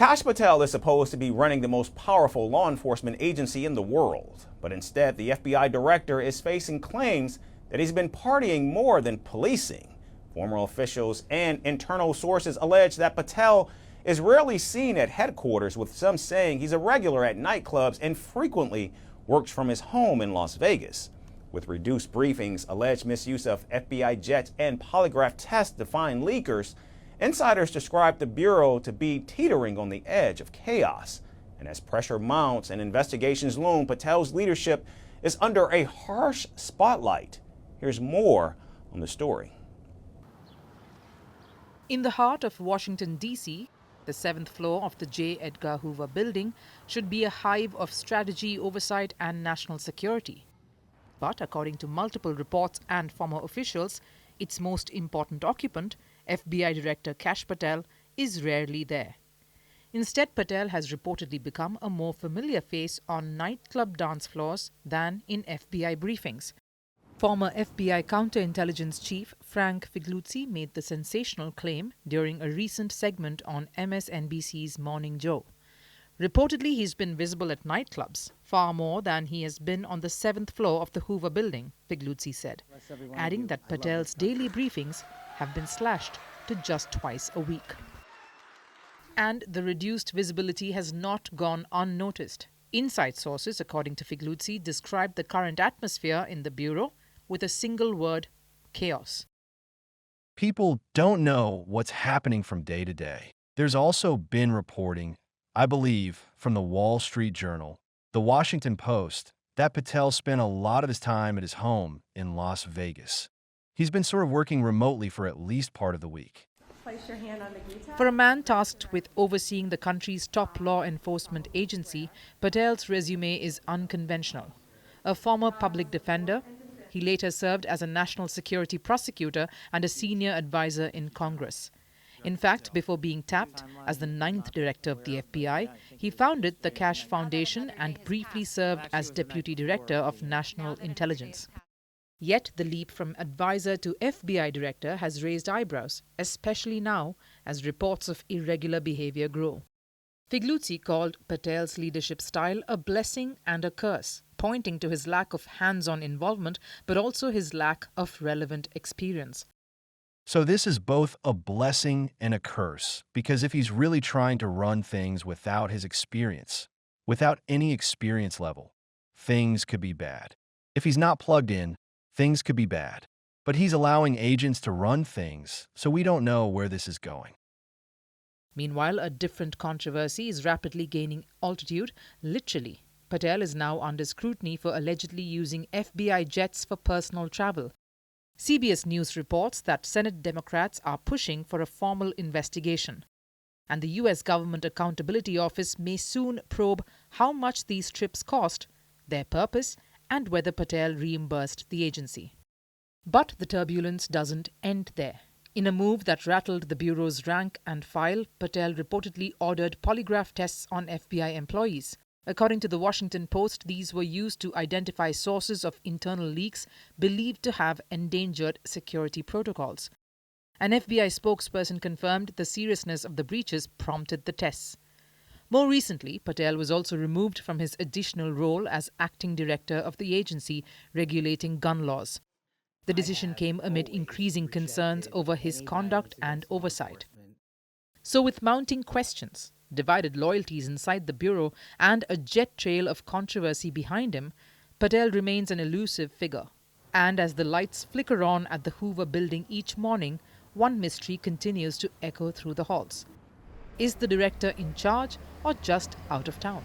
Kash Patel is supposed to be running the most powerful law enforcement agency in the world, but instead the FBI director is facing claims that he's been partying more than policing. Former officials and internal sources allege that Patel is rarely seen at headquarters, with some saying he's a regular at nightclubs and frequently works from his home in Las Vegas. With reduced briefings, alleged misuse of FBI jets, and polygraph tests to find leakers, insiders describe the Bureau to be teetering on the edge of chaos. And as pressure mounts and investigations loom, Patel's leadership is under a harsh spotlight. Here's more on the story. In the heart of Washington, D.C., the 7th floor of the J. Edgar Hoover building should be a hive of strategy, oversight, and national security. But according to multiple reports and former officials, its most important occupant, FBI Director Kash Patel, is rarely there. Instead, Patel has reportedly become a more familiar face on nightclub dance floors than in FBI briefings. Former FBI counterintelligence chief Frank Figliuzzi made the sensational claim during a recent segment on MSNBC's Morning Joe. Reportedly, he's been visible at nightclubs, far more than he has been on the 7th floor of the Hoover building, Figliuzzi said, adding that Patel's daily briefings have been slashed to just twice a week. And the reduced visibility has not gone unnoticed. Inside sources, according to Figliuzzi, described the current atmosphere in the Bureau with a single word: chaos. People don't know what's happening from day to day. There's also been reporting, I believe, from the Wall Street Journal, the Washington Post, that Patel spent a lot of his time at his home in Las Vegas. He's been sort of working remotely for at least part of the week. Place your hand on the guitar. For a man tasked with overseeing the country's top law enforcement agency, Patel's resume is unconventional. A former public defender, he later served as a national security prosecutor and a senior advisor in Congress. In fact, before being tapped as the 9th director of the FBI, he founded the Kash Foundation and briefly served as deputy director of national intelligence. Yet the leap from advisor to FBI director has raised eyebrows, especially now as reports of irregular behavior grow. Figliuzzi called Patel's leadership style a blessing and a curse, pointing to his lack of hands-on involvement but also his lack of relevant experience. So this is both a blessing and a curse, because if he's really trying to run things without his experience, without any experience level, things could be bad. If he's not plugged in, things could be bad. But he's allowing agents to run things, so we don't know where this is going. Meanwhile, a different controversy is rapidly gaining altitude, literally. Patel is now under scrutiny for allegedly using FBI jets for personal travel. CBS News reports that Senate Democrats are pushing for a formal investigation. And the U.S. Government Accountability Office may soon probe how much these trips cost, their purpose, and whether Patel reimbursed the agency. But the turbulence doesn't end there. In a move that rattled the Bureau's rank and file, Patel reportedly ordered polygraph tests on FBI employees. According to the Washington Post, these were used to identify sources of internal leaks believed to have endangered security protocols. An FBI spokesperson confirmed the seriousness of the breaches prompted the tests. More recently, Patel was also removed from his additional role as acting director of the agency regulating gun laws. The decision came amid increasing concerns over his conduct and oversight. So with mounting questions, divided loyalties inside the Bureau, and a jet trail of controversy behind him, Patel remains an elusive figure. And as the lights flicker on at the Hoover building each morning, one mystery continues to echo through the halls. Is the director in charge or just out of town?